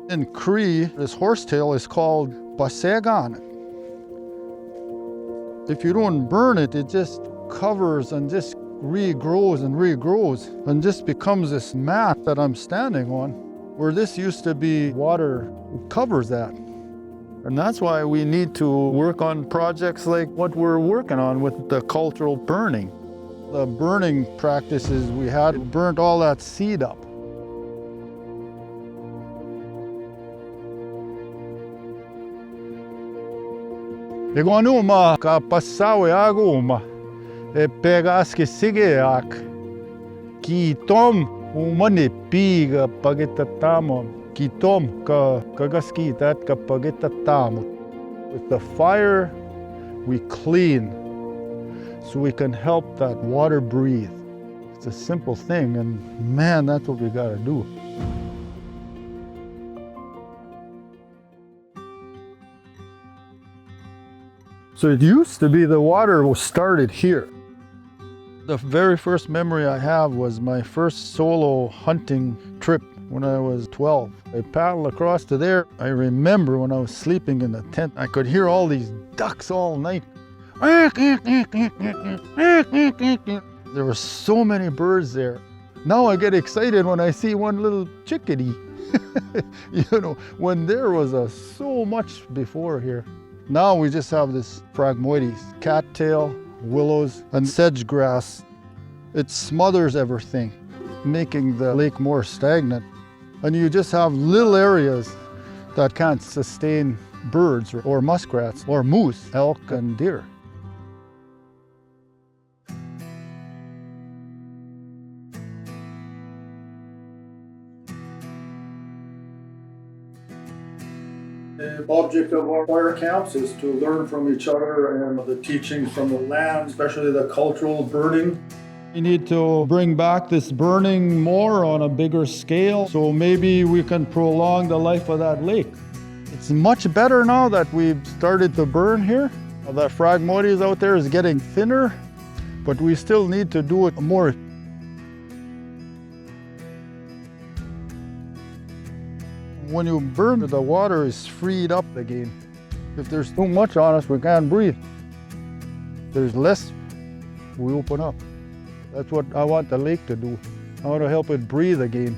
In Cree, this horsetail is called basegan. If you don't burn it, it just covers and just regrows and regrows and just becomes this mat that I'm standing on, where this used to be water covers that. And that's why we need to work on projects like what we're working on with the cultural burning. The burning practices we had burnt all that seed up. Iguanuma ka pasawi aguma e pega askiy ki tom umane piga pagitatamo ki tom ka kagaskitat ka pagitatamo. With the fire, we clean so we can help that water breathe. It's a simple thing, and man, that's what we gotta do. So it used to be the water was started here. The very first memory I have was my first solo hunting trip when I was 12. I paddled across to there. I remember when I was sleeping in the tent, I could hear all these ducks all night. There were so many birds there. Now I get excited when I see one little chickadee. You know, when there was so much before here. Now we just have this phragmoides, cattail, willows, and sedge grass. It smothers everything, making the lake more stagnant. And you just have little areas that can't sustain birds or muskrats or moose, elk, and deer. The object of our fire camps is to learn from each other and the teachings from the land, especially the cultural burning. We need to bring back this burning more on a bigger scale, so maybe we can prolong the life of that lake. It's much better now that we've started to burn here. The phragmoides out there is getting thinner, but we still need to do it more. When you burn, the water is freed up again. If there's too much on us, we can't breathe. If there's less, we open up. That's what I want the lake to do. I want to help it breathe again.